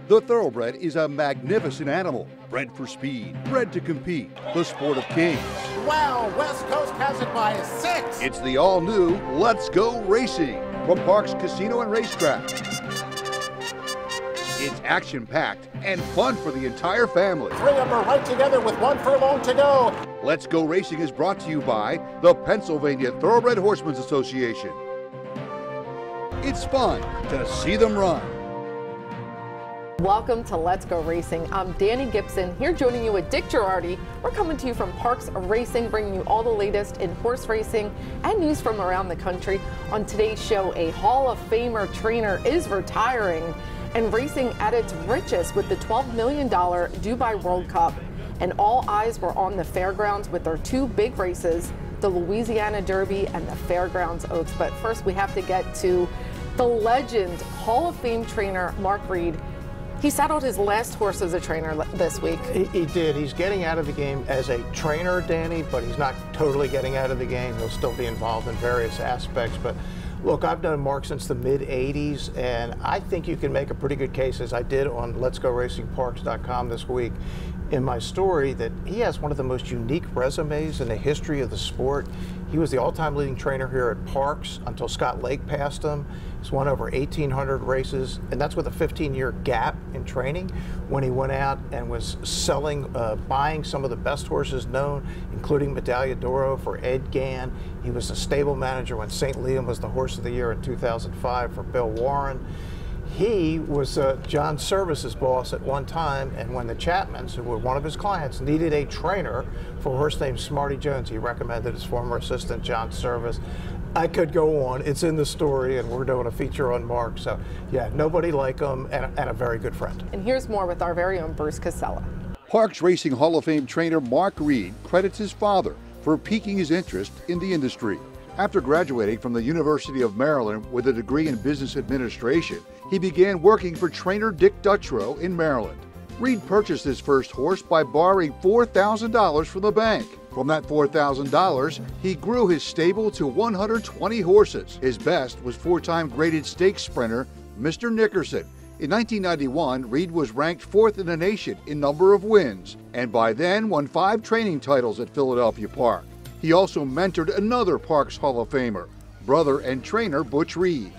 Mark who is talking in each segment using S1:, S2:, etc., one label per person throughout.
S1: The thoroughbred is a magnificent animal, bred for speed, bred to compete, the sport of kings.
S2: Wow, West Coast has it by 6.
S1: It's the all-new Let's Go Racing from Parx Casino and Racetrack. It's action-packed and fun for the entire family.
S2: 3 of them are right together with 1 furlong to go.
S1: Let's Go Racing is brought to you by the Pennsylvania Thoroughbred Horsemen's Association. It's fun to see them run.
S3: Welcome to Let's Go Racing. I'm Danny Gibson, here joining you with Dick Girardi. We're coming to you from Parx Racing, bringing you all the latest in horse racing and news from around the country. On today's show, a Hall of Famer trainer is retiring and racing at its richest with the $12 million Dubai World Cup. And all eyes were on the fairgrounds with their 2 big races, the Louisiana Derby and the Fairgrounds Oaks. But first, we have to get to the legend, Hall of Fame trainer Mark REID. He saddled his last horse as a trainer this week.
S4: He did. He's getting out of the game as a trainer, Danny, but he's not totally getting out of the game. He'll still be involved in various aspects. But look, I've known Mark since the mid-'80s, and I think you can make a pretty good case, as I did on Let'sGoRacingParx.com this week, in my story, that he has one of the most unique resumes in the history of the sport. He was the all-time leading trainer here at Parx until Scott Lake passed him. He's won over 1,800 races, and that's with a 15-year gap in training when he went out and was selling, buying some of the best horses known, including Medaglia d'Oro for Ed Gann. He was a stable manager when St. Liam was the Horse of the Year in 2005 for Bill Warren. He was John Service's boss at one time, and when the Chapmans, who were one of his clients, needed a trainer for a horse named Smarty Jones, he recommended his former assistant, John Service. I could go on. It's in the story, and we're doing a feature on Mark. So, yeah, nobody like him, and a very good friend.
S3: And here's more with our very own Bruce Casella.
S1: Parx Racing Hall of Fame trainer Mark REID credits his father for piquing his interest in the industry. After graduating from the University of Maryland with a degree in business administration, he began working for trainer Dick Dutrow in Maryland. REID purchased his first horse by borrowing $4,000 from the bank. From that $4,000, he grew his stable to 120 horses. His best was 4-time graded stakes sprinter Mr. Nickerson. In 1991, REID was ranked 4th in the nation in number of wins, and by then won 5 training titles at Philadelphia Park. He also mentored another Parx Hall of Famer, brother and trainer Butch REID.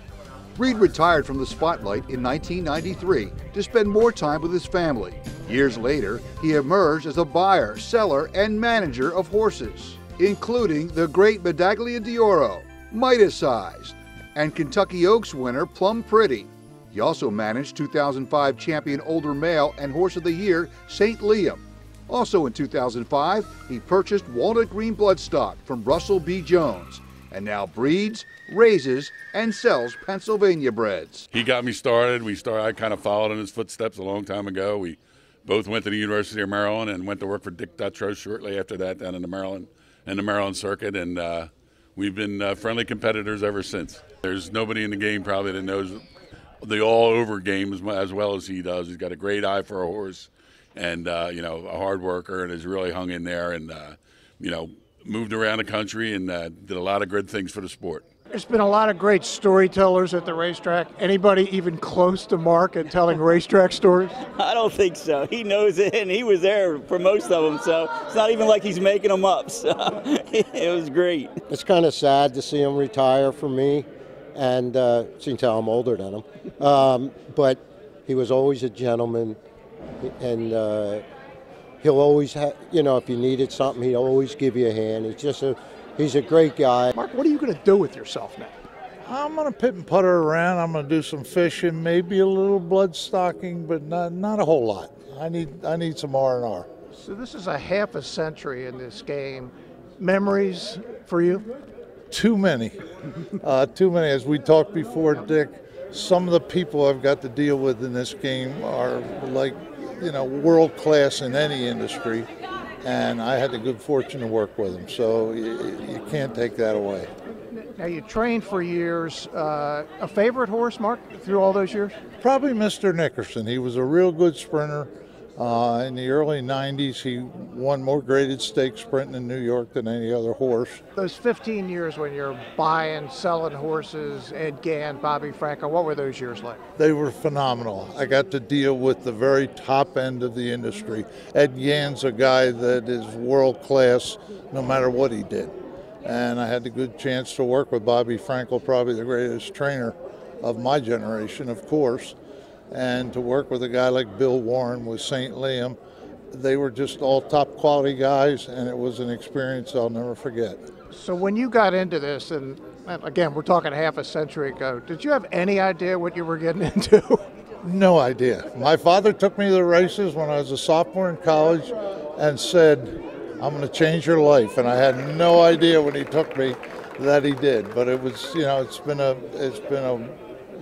S1: REID retired from the spotlight in 1993 to spend more time with his family. Years later, he emerged as a buyer, seller, and manager of horses, including the great Medaglia d'Oro, Midas-sized, and Kentucky Oaks winner Plum Pretty. He also managed 2005 champion Older Male and Horse of the Year St. Liam. Also in 2005, he purchased Walnut Green Bloodstock from Russell B. Jones, and now breeds, raises, and sells Pennsylvania breds.
S5: He got me started. I kind of followed in his footsteps a long time ago. We both went to the University of Maryland and went to work for Dick Dutrow shortly after that down in the Maryland circuit, and we've been friendly competitors ever since. There's nobody in the game probably that knows the all-over game as well as he does. He's got a great eye for a horse, and a hard worker, and has really hung in there, and moved around the country and did a lot of good things for the sport.
S4: There's been a lot of great storytellers at the racetrack. Anybody even close to Mark at telling racetrack stories?
S6: I don't think so. He knows it, and he was there for most of them, so it's not even like he's making them up. So it was great.
S7: It's kind of sad to see him retire for me, and seeing how I'm older than him. But he was always a gentleman, and he'll always have, if you needed something, he'll always give you a hand. He's a great guy.
S4: Mark, what are you going to do with yourself now?
S8: I'm going to pit and putter around. I'm going to do some fishing, maybe a little blood stocking, but not a whole lot. I need some R&R.
S4: So this is a half a century in this game. Memories for you?
S8: Too many. Too many. As we talked before, Dick, some of the people I've got to deal with in this game are like, world class in any industry. And I had the good fortune to work with him, so you can't take that away.
S4: Now, you trained for years. A favorite horse, Mark, through all those years?
S8: Probably Mr. Nickerson. He was a real good sprinter. In the early 90s, he won more graded stake sprinting in New York than any other horse.
S4: Those 15 years when you're buying, selling horses, Ed Gann, Bobby Franco, what were those years like?
S8: They were phenomenal. I got to deal with the very top end of the industry. Ed Gann's a guy that is world class no matter what he did. And I had the good chance to work with Bobby Franco, probably the greatest trainer of my generation, of course. And to work with a guy like Bill Warren with St. Liam, they were just all top quality guys, and it was an experience I'll never forget.
S4: So when you got into this, and again, we're talking half a century ago, did you have any idea what you were getting into?
S8: No idea. My father took me to the races when I was a sophomore in college and said, I'm going to change your life. And I had no idea when he took me that he did. But it was, you know, it's been a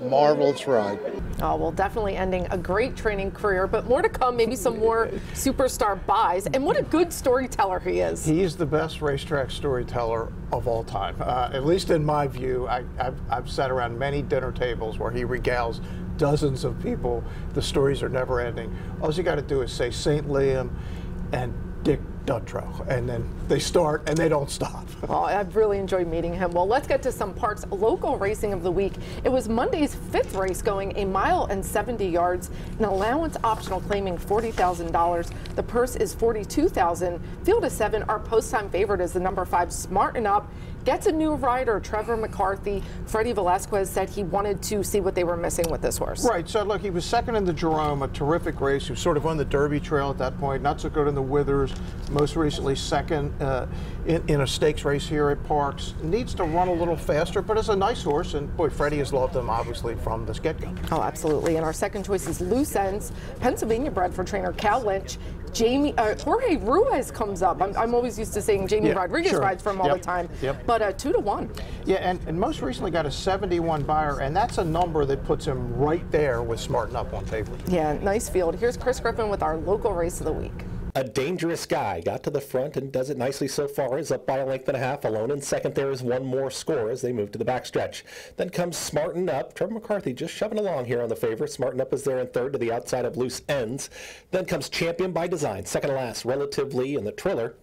S8: marvelous ride.
S3: Oh, well, definitely ending a great training career, but more to come, maybe some more superstar buys. And what a good storyteller he is.
S4: He's the best racetrack storyteller of all time. At least in my view, I've sat around many dinner tables where he regales dozens of people. The stories are never ending. All you got to do is say St. Liam and Dick Dutrow, and then they start and they don't stop.
S3: Well, I've really enjoyed meeting him. Well, let's get to some Parx local racing of the week. It was Monday's 5th race, going 1 mile and 70 yards, an allowance optional claiming $40,000. The purse is $42,000. Field of 7, our post-time favorite is the number 5, Smarten Up. Gets a new rider, Trevor McCarthy. Freddie Velasquez said he wanted to see what they were missing with this horse.
S4: Right, so look, he was second in the Jerome, a terrific race. He was sort of on the Derby trail at that point, not so good in the Withers. Most recently second in a stakes race here at Parx. Needs to run a little faster, but it's a nice horse, and boy, Freddie has loved him obviously from this get-go.
S3: Oh, absolutely. And our second choice is Loose Ends, Pennsylvania bred for trainer Cal Lynch. Jorge Ruiz comes up. I'm always used to saying Jamie Rodriguez rides for him all the time, but 2-1.
S4: Yeah, and most recently got a 71 buyer, and that's a number that puts him right there with Smarten Up on paper.
S3: Yeah, nice field. Here's Chris Griffin with our local race of the week.
S9: A Dangerous Guy got to the front and does it nicely so far. Is up by 1.5 lengths alone. In second, there is One More Score as they move to the backstretch. Then comes Smarten Up. Trevor McCarthy just shoving along here on the favorite. Smarten Up is there in third to the outside of Loose Ends. Then comes Champion by Design. Second to last, Relatively in the Triller.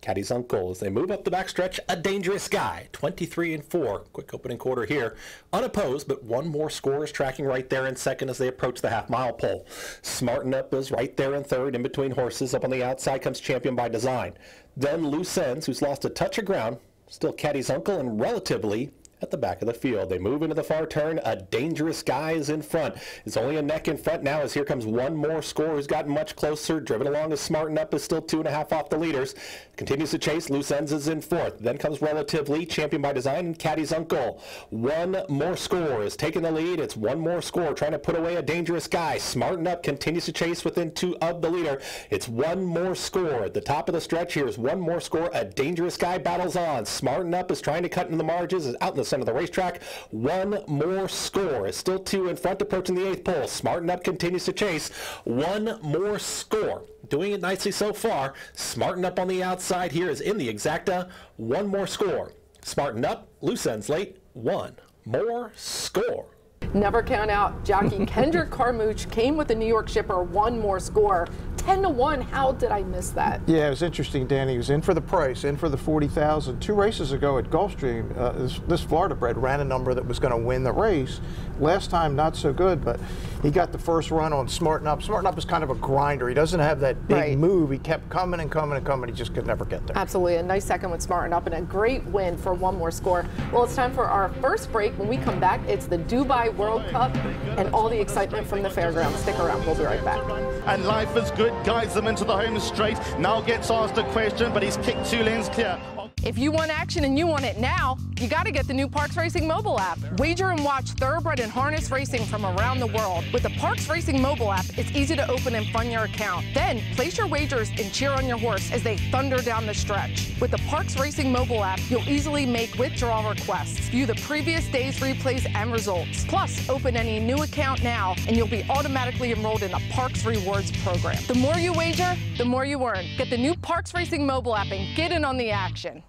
S9: Caddy's Uncle as they move up the backstretch. A Dangerous Guy, 23-4. Quick opening quarter here. Unopposed, but One More Score is tracking right there in second as they approach the half-mile pole. Smarten Up is right there in third, in between horses. Up on the outside comes Champion by Design. Then Loose Ends, who's lost a touch of ground. Still Caddy's Uncle and Relatively at the back of the field. They move into the far turn. A Dangerous Guy is in front. It's only a neck in front now as here comes One More Score, who's gotten much closer. Driven along as Smarten Up is still 2.5 off the leaders. Continues to chase. Loose Ends is in fourth. Then comes Relatively, Champion by Design, and Caddy's Uncle. One More Score is taking the lead. It's One More Score trying to put away A Dangerous Guy. Smarten Up continues to chase within 2 of the leader. It's One More Score at the top of the stretch. Here's One More Score. A Dangerous Guy battles on. Smarten Up is trying to cut into the margins. Is out in the center of the racetrack. One More Score is still 2 in front, approaching the 8th pole. Smarten Up continues to chase. One More Score doing it nicely so far. Smarten Up on the outside here is in the exacta. One More Score. Smarten Up, Loose Ends late. One More Score.
S3: Never count out jockey Kendrick Carmouche came with the New York shipper. One More Score. 10-1. How did I miss that?
S4: Yeah, it was interesting, Danny. He was in for the price, in for the $40,000. 2 races ago at Gulfstream, this Florida bred ran a number that was going to win the race. Last time, not so good, but he got the first run on Smarten Up. Smarten Up is kind of a grinder. He doesn't have that big move. He kept coming and coming and coming. He just could never get there.
S3: Absolutely. A nice second with Smarten Up and a great win for One More Score. Well, it's time for our first break. When we come back, it's the Dubai World Cup and all the excitement from the fairgrounds. Stick around. We'll be right back.
S10: And Life is Good guides them into the home straight. Now gets asked a question, but he's kicked 2 lanes clear.
S3: If you want action and you want it now, you got to get the new Parx Racing mobile app. Wager and watch thoroughbred and harness racing from around the world. With the Parx Racing mobile app, it's easy to open and fund your account. Then place your wagers and cheer on your horse as they thunder down the stretch. With the Parx Racing mobile app, you'll easily make withdrawal requests, view the previous day's replays and results. Plus, open any new account now and you'll be automatically enrolled in a Parx Rewards program. The more you wager, the more you earn. Get the new Parx Racing mobile app and get in on the action.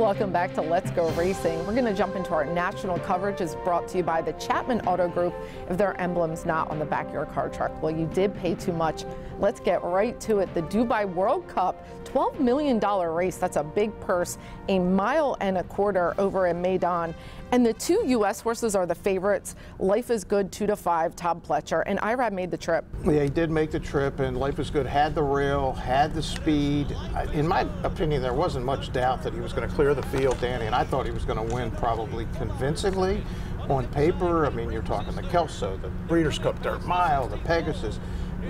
S3: Welcome back to Let's Go Racing. We're going to jump into our national coverage. Is brought to you by the Chapman Auto Group. If their emblem's not on the back of your car truck, well, you did pay too much. Let's get right to it. The Dubai World Cup, $12 million race. That's a big purse. A mile and a quarter over in Maidan. And the two U.S. horses are the favorites. Life is Good 2-5, Todd Pletcher, and IRAD made the trip.
S4: Yeah, he did make the trip, and Life is Good had the rail, had the speed. In my opinion, there wasn't much doubt that he was going to clear the field, Danny, and I thought he was going to win probably convincingly on paper. I mean, you're talking the Kelso, the Breeders' Cup Dirt Mile, the Pegasus.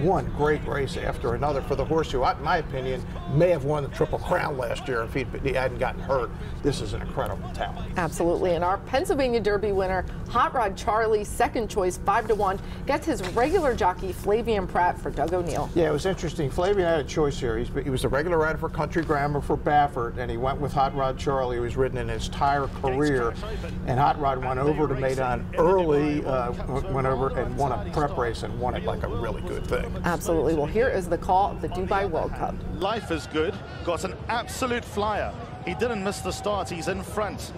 S4: One great race after another for the horse who, in my opinion, may have won the Triple Crown last year if he hadn't gotten hurt. This is an incredible talent.
S3: Absolutely. And our Pennsylvania Derby winner, Hot Rod Charlie, second choice, 5-1, gets his regular jockey, Flavian Pratt, for Doug O'Neill.
S4: Yeah, it was interesting. Flavian had a choice here. He was the regular rider for Country Grammar for Baffert, and he went with Hot Rod Charlie, who was ridden in his entire career. And Hot Rod went over to Maidan early, went over and won a prep race and won it like a really good thing.
S3: Absolutely. Well, here is the call of the Dubai World Cup.
S10: Life is Good got an absolute flyer. He didn't miss the start. He's in front.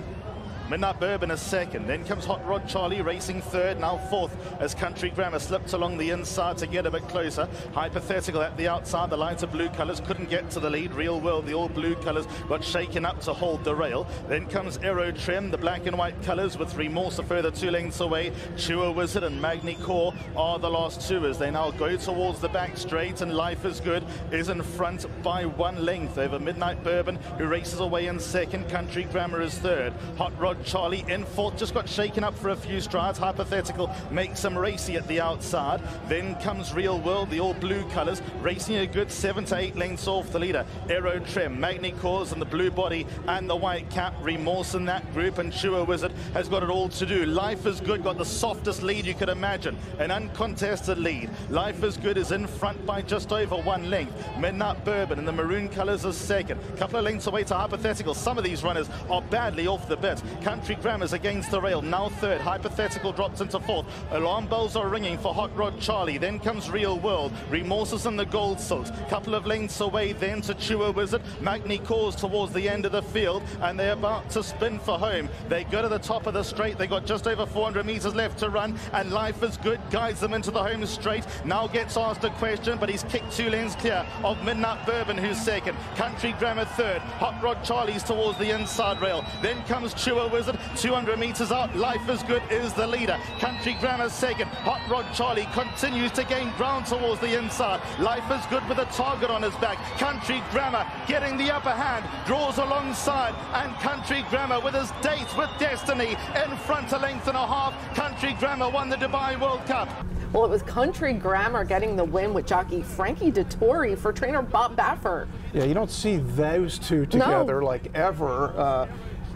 S10: Midnight Bourbon is second. Then comes Hot Rod Charlie racing third, now fourth, as Country Grammar slipped along the inside to get a bit closer. Hypothetical at the outside. The lighter blue colours couldn't get to the lead. Real World, the all blue colours, got shaken up to hold the rail. Then comes Aero Trim, the black and white colours, with Remorse a further 2 lengths away. Chewer Wizard and Magni Core are the last two as they now go towards the back straight, and Life is Good is in front by 1 length over Midnight Bourbon, who races away in second. Country Grammar is third. Hot Rod Charlie in fourth, just got shaken up for a few strides. Hypothetical makes him racy at the outside. Then comes Real World, the all blue colours, racing a good 7 to 8 lengths off the leader. Aero Trim, Magni Cores and the blue body and the white cap. Remorse in that group, and Chewer Wizard has got it all to do. Life is Good got the softest lead you could imagine, an uncontested lead. Life is Good is in front by just over 1 length. Midnight Bourbon in the maroon colours is second. Couple of lengths away to Hypothetical. Some of these runners are badly off the bit. Country Grammar's against the rail, now third. Hypothetical drops into fourth. Alarm bells are ringing for Hot Rod Charlie. Then comes Real World. Remorses in the gold silks. Couple of lengths away then to Chewer Wizard. Magni Cause towards the end of the field, and they're about to spin for home. They go to the top of the straight. They got just over 400 meters left to run, and Life is Good guides them into the home straight. Now gets asked a question, but he's kicked 2 lengths clear of Midnight Bourbon, who's second. Country Grammar third. Hot Rod Charlie's towards the inside rail. Then comes Chewer Wizard. 200 meters out. Life is Good is the leader. Country Grammar second. Hot Rod Charlie continues to gain ground towards the inside. Life is Good with a target on his back. Country Grammar getting the upper hand, draws alongside, and Country Grammar with his date with destiny in front, 1.5 lengths. Country Grammar won the Dubai World Cup.
S3: Well, it was Country Grammar getting the win with jockey Frankie Dettori for trainer Bob Baffert.
S4: Yeah, you don't see those two together like ever.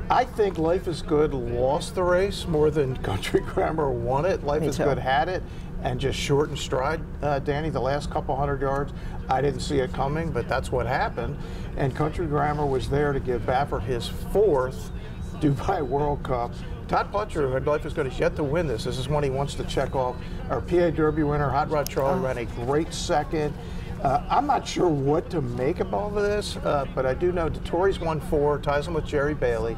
S4: I think Life is Good lost the race more than Country Grammar won it. Life is Good had it and just short and stride, Danny, the last couple 100 yards. I didn't see it coming, but that's what happened. And Country Grammar was there to give Baffert his 4th Dubai World Cup. Todd Pletcher, who Life is Good, is yet to win this. This is one he wants to check off. Our PA Derby winner, Hot Rod Charlie, ran a great second. I'm not sure what to make of all of this, but I do know Dettori's won 4, ties him with Jerry Bailey.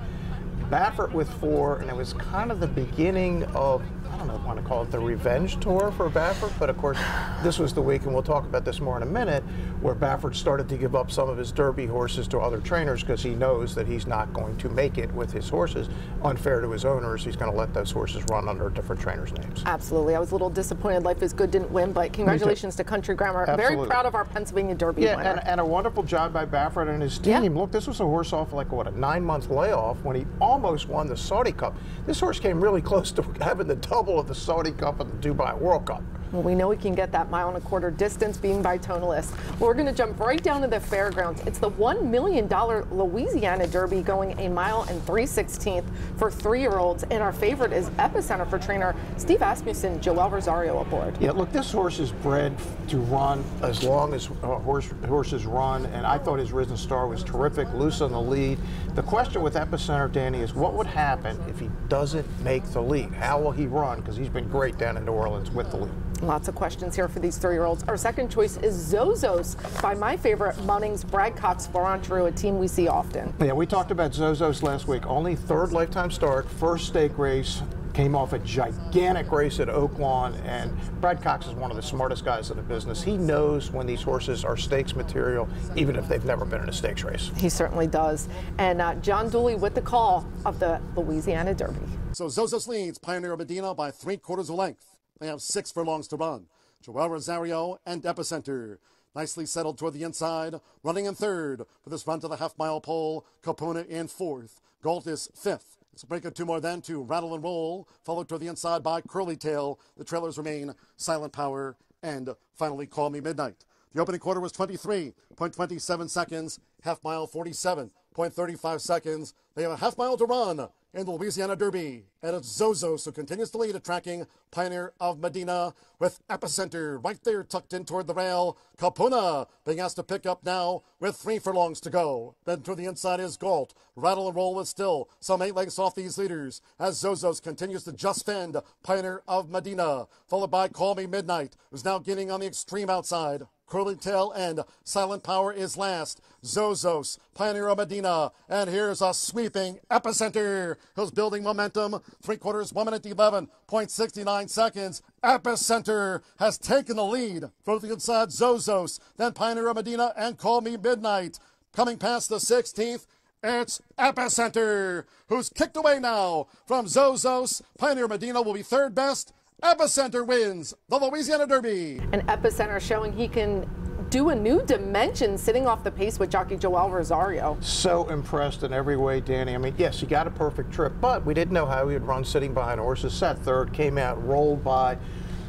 S4: Baffert with 4, and it was kind of the beginning of, I don't know if I want to call it the revenge tour for Baffert, but of course this was the week, and we'll talk about this more in a minute, where Baffert started to give up some of his Derby horses to other trainers because he knows that he's not going to make it with his horses. Unfair to his owners, he's going to let those horses run under different trainers' names.
S3: Absolutely. I was a little disappointed Life is Good didn't win, but congratulations to Country Grammar.
S4: Absolutely.
S3: Very proud of our Pennsylvania Derby winner.
S4: And a wonderful job by Baffert and his team. Look, this was a horse off like, what, a 9-month layoff when he almost won the Saudi Cup. This horse came really close to having the double of the Saudi Cup and the Dubai World Cup.
S3: Well, we know we can get that 1.25 mile distance being by Tonalist. Well, we're going to jump right down to the fairgrounds. It's the $1 million Louisiana Derby going 1 mile and 3/16 for 3-year-olds. And our favorite is Epicenter for trainer Steve Asmussen, Joel Rosario aboard.
S4: Yeah, look, this horse is bred to run as long as horses run. And I thought his Risen Star was terrific, loose on the lead. The question with Epicenter, Danny, is what would happen if he doesn't make the lead? How will he run? Because he's been great down in New Orleans with the lead.
S3: Lots of questions here for these 3-year-olds. Our second choice is Zozos by my favorite Munnings Brad Cox Florentru, a team we see often.
S4: Yeah, we talked about Zozos last week. Only 3rd lifetime start, first stake race. Came off a gigantic race at Oaklawn, and Brad Cox is one of the smartest guys in the business. He knows when these horses are stakes material, even if they've never been in a stakes race.
S3: He certainly does. And John Dooley with the call of the Louisiana Derby.
S2: So Zozos leads Pioneer Medina by 3/4 length. They have 6 furlongs to run. Joel Rosario and Epicenter nicely settled toward the inside, running in 3rd for this run to the half-mile pole. Capona in 4th. Galt is 5th. It's a break of 2 more then to Rattle and Roll, followed toward the inside by Curly Tail. The trailers remain Silent Power and finally Call Me Midnight. The opening quarter was 23.27 seconds, half mile 47.35 seconds. They have a half mile to run in the Louisiana Derby. And it's Zozos who continues to lead at tracking Pioneer of Medina with Epicenter right there tucked in toward the rail. Capona being asked to pick up now with 3 furlongs to go. Then to the inside is Galt. Rattle and Roll is still some 8 lengths off these leaders as Zozos continues to just fend Pioneer of Medina, followed by Call Me Midnight, who's now getting on the extreme outside. Curly Tail and Silent Power is last. Zozos, Pioneer of Medina, and here's a sweeping Epicenter, who's building momentum. 3/4, 1 minute 11.69 seconds. Epicenter has taken the lead from the inside. Zozos, then Pioneer of Medina and Call Me Midnight. Coming past the 16th, it's Epicenter, who's kicked away now from Zozos. Pioneer Medina will be 3rd best. Epicenter wins the Louisiana Derby.
S3: And Epicenter showing he can do a new dimension sitting off the pace with jockey Joel Rosario.
S4: So impressed in every way, Danny. I mean, yes, he got a perfect trip, but we didn't know how he would run sitting behind horses. Sat 3rd, came out, rolled by.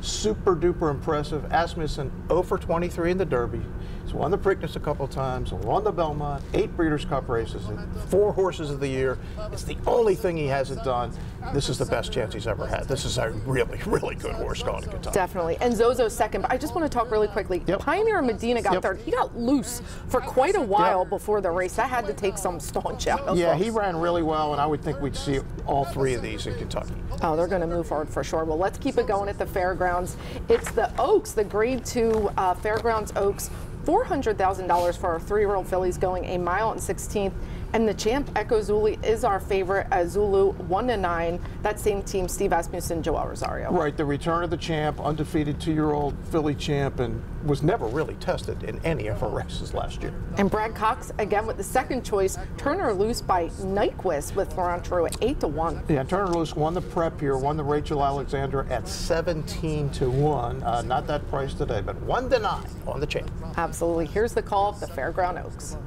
S4: Super duper impressive. Asmussen 0 for 23 in the Derby. He's won the Preakness a couple of times, won the Belmont, 8 Breeders' Cup races, 4 horses of the year. It's the only thing he hasn't done. This is the best chance he's ever had. This is a really, really good horse going to Kentucky.
S3: Definitely. And Zozo's 2nd, but I just want to talk really quickly.
S4: Yep.
S3: Pioneer Medina got 3rd. He got loose for quite a while
S4: Yep.
S3: before the race. That had to take some staunch out.
S4: Yeah, he ran really well, and I would think we'd see all 3 of these in Kentucky.
S3: Oh, they're going to move forward for sure. Well, let's keep it going at the fairgrounds. It's the Oaks, the Grade 2 Fairgrounds Oaks. $400,000 for our 3-year-old fillies going a mile and 16th. And the champ, Echo Zulu, is our favorite. Zulu 1-9. That same team, Steve Asmussen, Joel Rosario.
S4: Right, the return of the champ, undefeated 2-year-old filly champ, and was never really tested in any of her races last year.
S3: And Brad Cox, again, with the 2nd choice, Turner Loose by Nyquist with Florentru at 8-1.
S4: Yeah, Turner Loose won the prep here, won the Rachel Alexander at 17-1. Not that price today, but 1-9 on the champ.
S3: Absolutely. Here's the call of the Fairground Oaks.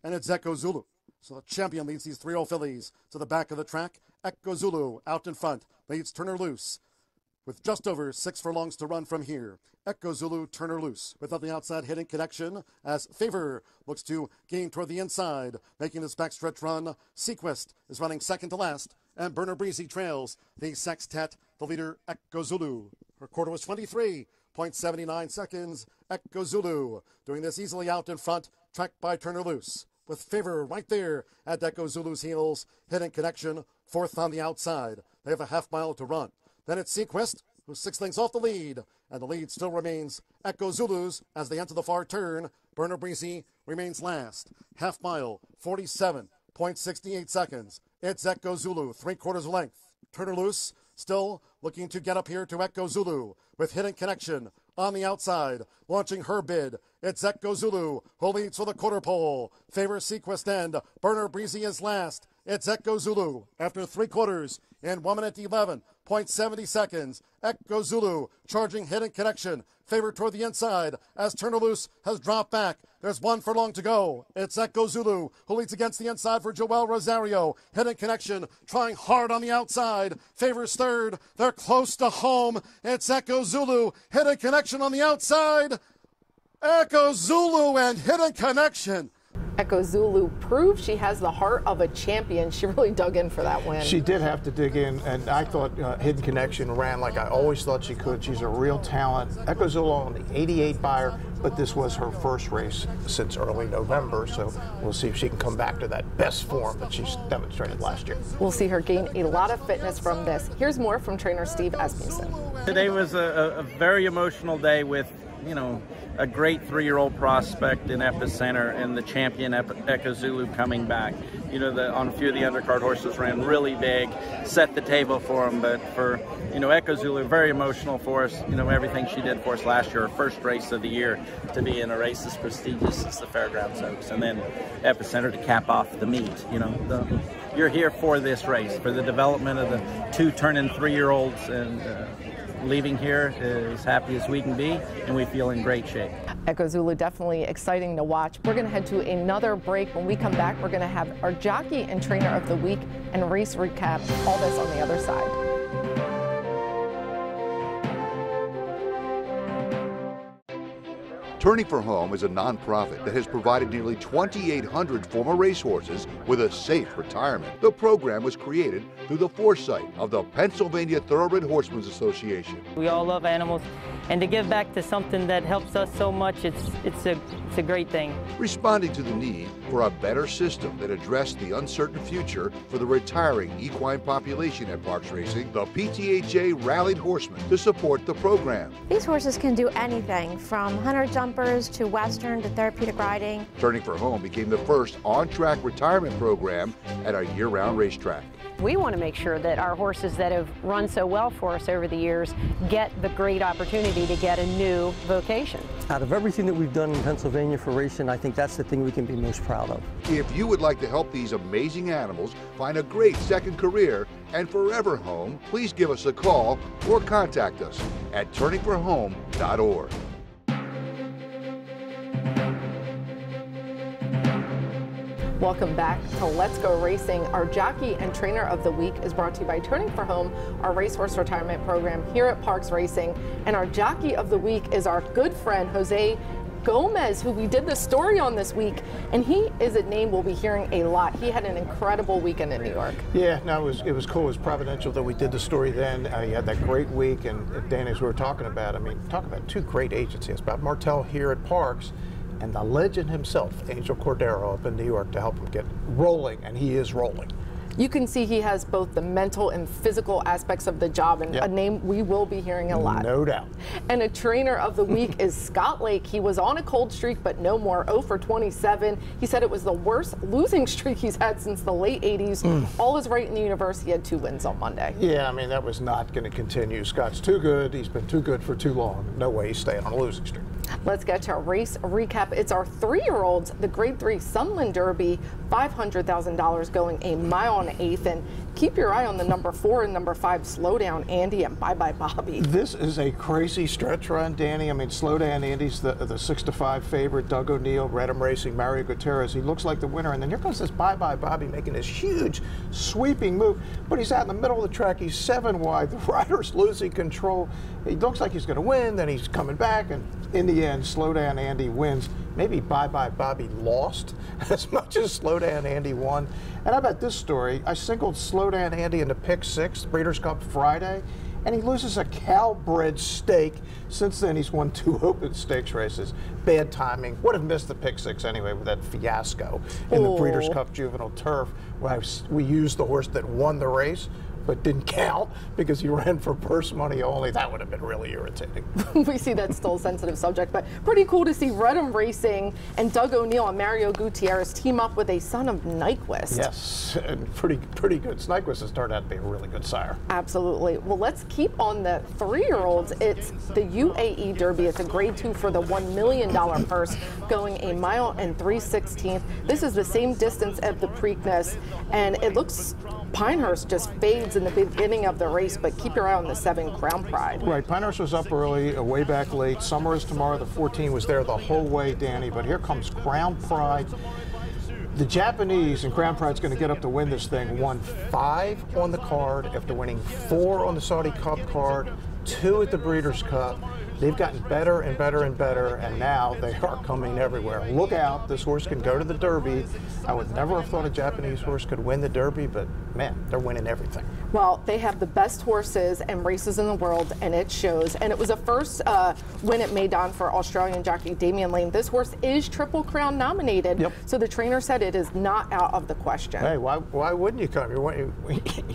S2: And it's Echo Zulu. So the champion leads these 3-year-old fillies to the back of the track. Echo Zulu out in front leads Turner Loose with just over 6 furlongs to run from here. Echo Zulu, Turner Loose with on the outside hitting connection as Favor looks to gain toward the inside, making this backstretch run. Sequest is running 2nd to last, and Burner Breezy trails the sextet, the leader Echo Zulu. Her quarter was 23.79 seconds. Echo Zulu doing this easily out in front, tracked by Turner Loose, with Favor right there at Echo Zulu's heels, hitting connection, 4th on the outside. They have a half mile to run. Then it's Sequest, who's 6 lengths off the lead, and the lead still remains Echo Zulu's as they enter the far turn. Burner Breezy remains last. Half mile, 47.68 seconds. It's Echo Zulu, 3/4 length. Turner Loose still looking to get up here to Echo Zulu with hitting connection on the outside, launching her bid. It's Echo Zulu who leads for the quarter pole. Favor Sequest end. Burner Breezy is last. It's Echo Zulu after 3/4 in 1 minute 11.70 seconds. Echo Zulu charging hitting connection. Favor toward the inside as Turner Loose has dropped back. There's 1 furlong to go. It's Echo Zulu who leads against the inside for Joel Rosario. Hitting connection, trying hard on the outside. Favor's 3rd. They're close to home. It's Echo Zulu. Hitting connection on the outside. Echo Zulu and hitting connection.
S3: Echo Zulu proves she has the heart of a champion. She really dug in for that win.
S4: She did have to dig in, and I thought Hidden Connection ran like I always thought she could. She's a real talent. Echo Zulu on the 88 buyer, but this was her first race since early November, so we'll see if she can come back to that best form that she's demonstrated last year.
S3: We'll see her gain a lot of fitness from this. Here's more from trainer Steve Asmussen.
S11: Today was a very emotional day with, you know, a great 3-year-old prospect in Epicenter and the champion Echo Zulu coming back. You know, on a few of the undercard horses ran really big, set the table for them, but for, you know, Echo Zulu, very emotional for us. You know, everything she did for us last year, her first race of the year, to be in a race as prestigious as the Fairgrounds Oaks, and then Epicenter to cap off the meet. You know, you're here for this race, for the development of the 2 turning 3-year-olds, and leaving here as happy as we can be, and we feel in great shape.
S3: Echo Zulu definitely exciting to watch. We're going to head to another break. When we come back, we're going to have our jockey and trainer of the week and race recap. All this on the other side.
S1: Turning for Home is a nonprofit that has provided nearly 2,800 former racehorses with a safe retirement. The program was created through the foresight of the Pennsylvania Thoroughbred Horsemen's Association.
S12: We all love animals, and to give back to something that helps us so much, it's a great thing.
S1: Responding to the need for a better system that addressed the uncertain future for the retiring equine population at Parx Racing, the PTHA rallied horsemen to support the program.
S13: These horses can do anything from hunter jumpers to western to therapeutic riding.
S1: Turning for Home became the first on-track retirement program at a year-round racetrack.
S14: We want to make sure that our horses that have run so well for us over the years get the great opportunity to get a new vocation.
S15: Out of everything that we've done in Pennsylvania for racing, I think that's the thing we can be most proud of.
S1: If you would like to help these amazing animals find a great second career and forever home, please give us a call or contact us at turningforhome.org.
S3: Welcome back to Let's Go Racing. Our jockey and trainer of the week is brought to you by Turning for Home, our racehorse retirement program here at Parx Racing. And our jockey of the week is our good friend, Jose Gomez, who we did the story on this week. And he is a name we'll be hearing a lot. He had an incredible weekend in New York.
S4: Yeah, no, it was cool. It was providential that we did the story then. He had that great week. And Dan, as we were talking about, I mean, talk about 2 great agencies, Bob Martell here at Parx, and the legend himself, Angel Cordero, up in New York to help him get rolling, and he is rolling.
S3: You can see he has both the mental and physical aspects of the job, and a name we will be hearing a lot.
S4: No doubt.
S3: And a trainer of the week is Scott Lake. He was on a cold streak, but no more, 0 for 27. He said it was the worst losing streak he's had since the late 80s. All is right in the universe. He had 2 wins on Monday.
S4: Yeah, I mean, that was not going to continue. Scott's too good. He's been too good for too long. No way he's staying on a losing streak.
S3: Let's get to our race recap. It's our 3-year-olds, the Grade 3 Sunland Derby, $500,000 going a mile and 1/8. And keep your eye on the number 4 and number 5, Slow Down Andy and Bye Bye Bobby.
S4: This is a crazy stretch run, Danny. I mean, Slow Down Andy's the 6-5 favorite. Doug O'Neill, Redham Racing, Mario Gutierrez. He looks like the winner. And then here comes this Bye Bye Bobby making this huge sweeping move. But he's out in the middle of the track. He's 7 wide. The rider's losing control. He looks like he's going to win. Then he's coming back. And in the end, Slow Down Andy wins. Maybe Bye Bye Bobby lost as much as Slow Down Andy won. And how about this story? I singled Slow Down Andy in the pick 6, Breeders' Cup Friday, and he loses a Calbred stake. Since then, he's won 2 open stakes races. Bad timing. Would have missed the pick 6 anyway with that fiasco in the Breeders' Cup Juvenile Turf, where we used the horse that won the race but didn't count because he ran for purse money only. That would have been really irritating.
S3: We see that's still a sensitive subject, but pretty cool to see Redham Racing and Doug O'Neill and Mario Gutierrez team up with a son of Nyquist.
S4: Yes, and pretty good. Nyquist has turned out to be a really good sire.
S3: Absolutely. Well, let's keep on the 3-year-olds. It's the UAE Derby. It's a Grade 2 for the $1 million purse, going a mile and 3/16. This is the same distance as the Preakness, and it looks Pinehurst just fades in the beginning of the race, but keep your eye on the 7 Crown Pride.
S4: Right, Pinehurst was up early, way back late. Summer is Tomorrow, the 14 was there the whole way, Danny, but here comes Crown Pride. The Japanese, and Crown Pride's going to get up to win this thing, won 5 on the card after winning 4 on the Saudi Cup card, 2 at the Breeders' Cup. They've gotten better and better and better, and now they are coming everywhere. Look out, this horse can go to the Derby. I would never have thought a Japanese horse could win the Derby, but man, they're winning everything.
S3: Well, they have the best horses and races in the world, and it shows. And it was a first win at Maidan for Australian jockey Damian Lane. This horse is Triple Crown nominated, so the trainer said it is not out of the question.
S4: Hey, why wouldn't you come? You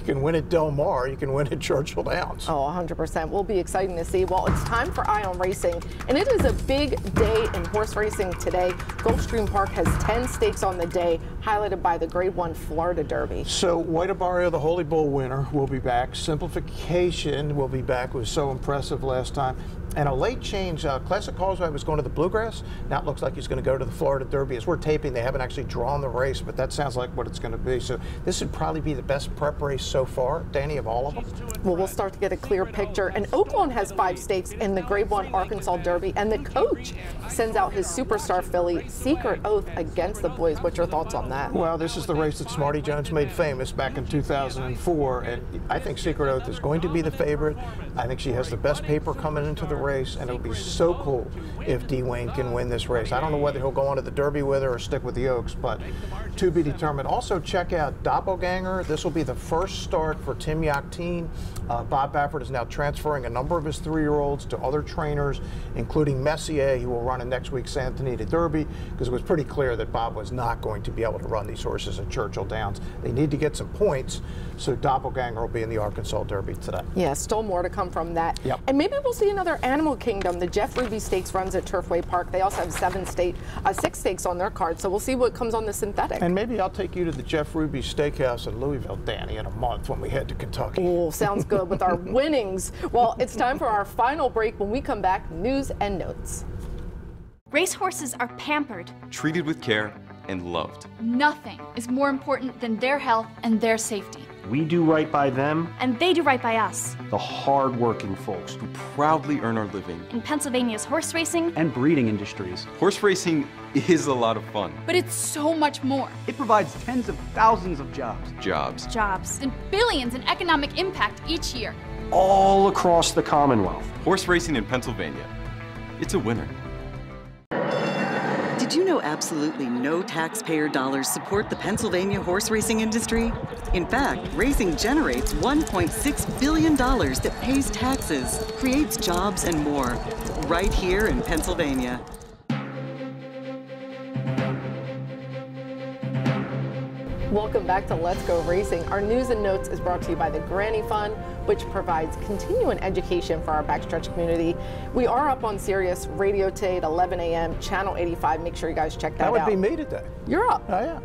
S4: can win at Del Mar, you can win at Churchill Downs.
S3: Oh, 100%. Will be exciting to see. Well, it's time for Eye on Racing, and it is a big day in horse racing today. Gulfstream Park has 10 stakes on the day, highlighted by the Grade 1 Florida Derby.
S4: So White Barrio, the Holy Bull winner, will be back. Simplification will be back. It was so impressive last time. And a late change, Classic Causeway was going to the Bluegrass. Now it looks like he's going to go to the Florida Derby. As we're taping, they haven't actually drawn the race, but that sounds like what it's going to be. So this would probably be the best prep race so far, Danny, of all of them.
S3: Well, we'll start to get a clear picture. And Oaklawn has 5 stakes in the Grade 1 Arkansas Derby, and the coach sends out his superstar filly, Secret Oath, against the boys. What's your thoughts on that?
S4: Well, this is the race that Smarty Jones made famous back in 2004, and I think Secret Oath is going to be the favorite. I think she has the best paper coming into the race, and it'll be so cool if D. Wayne can win this race. I don't know whether he'll go on to the Derby with her or stick with the Oaks, but to be determined. Also, check out Doppelganger. This will be the first start for Tim Yakteen. Bob Baffert is now transferring a number of his 3-year-olds to other trainers, including Messier, who will run in next week's Santa Anita Derby, because it was pretty clear that Bob was not going to be able to run these horses at Churchill Downs. They need to get some points, so Doppelganger will be in the Arkansas Derby today.
S3: Yeah, still more to come from that.
S4: Yep.
S3: And maybe we'll see another Animal Kingdom. The Jeff Ruby Stakes runs at Turfway Park. They also have 6 stakes on their card, so we'll see what comes on the synthetic.
S4: And maybe I'll take you to the Jeff Ruby Steakhouse in Louisville, Danny, in a month when we head to Kentucky.
S3: Oh, sounds good with our winnings. Well, it's time for our final break. When we come back, news and notes.
S16: Racehorses are pampered,
S17: treated with care, and loved.
S16: Nothing is more important than their health and their safety.
S18: We do right by them,
S16: and they do right by us.
S18: the hard-working folks
S17: who proudly earn our living
S16: in Pennsylvania's horse racing
S18: and breeding industries.
S17: Horse racing is a lot of fun.
S16: But it's so much more.
S18: It provides tens of thousands of jobs.
S16: Jobs, and billions in economic impact each year.
S18: All across the Commonwealth.
S17: Horse racing in Pennsylvania. It's a winner.
S19: Did you know absolutely no taxpayer dollars support the Pennsylvania horse racing industry? In fact, racing generates $1.6 billion that pays taxes, creates jobs, and more, right here in Pennsylvania.
S3: Welcome back to Let's Go Racing. Our news and notes is brought to you by the Granny Fund, which provides continuing education for our backstretch community. We are up on Sirius Radio today at 11 a.m., Channel 85. Make sure you guys check that out.
S4: That would be me today.
S3: You're up.
S4: Oh, yeah.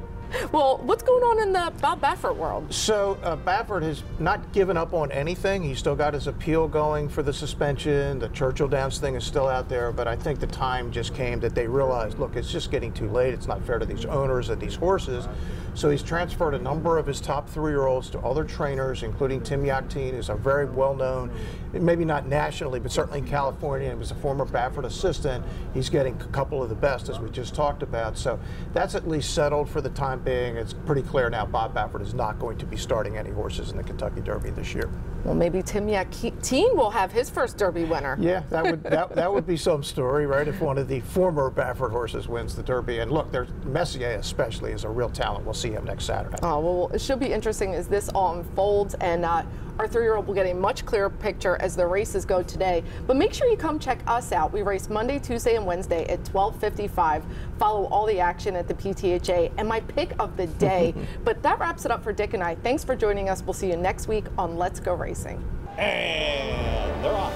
S3: Well, what's going on in the Bob Baffert world?
S4: So Baffert has not given up on anything. He's still got his appeal going for the suspension. The Churchill Downs thing is still out there, but I think the time just came that they realized, look, it's just getting too late. It's not fair to these owners and these horses. So he's transferred a number of his top 3-year-olds to other trainers, including Tim Yakteen, who's a very well-known, maybe not nationally, but certainly in California. He was a former Baffert assistant. He's getting a couple of the best, as we just talked about. So that's at least settled for the time being. It's pretty clear now Bob Baffert is not going to be starting any horses in the Kentucky Derby this year.
S3: Well, maybe Tim Yakteen will have his first Derby winner.
S4: Yeah, that would be some story, right? If one of the former Baffert horses wins the Derby. And look, Messier especially is a real talent. We'll see him next Saturday.
S3: Oh, well, it should be interesting as this all unfolds, and our 3-year-old will get a much clearer picture as the races go today. But make sure you come check us out. We race Monday, Tuesday, and Wednesday at 12:55. Follow all the action at the PTHA and my pick of the day. But that wraps it up for Dick and I. Thanks for joining us. We'll see you next week on Let's Go Racing.
S20: And they're off.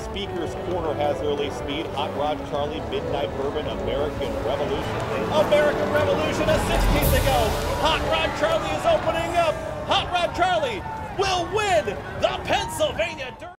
S20: Speaker's Corner has early speed. Hot Rod Charlie, Midnight Bourbon, American Revolution. American Revolution, a 16th to go. Hot Rod Charlie is opening up. Hot Rod Charlie will win the Pennsylvania Derby.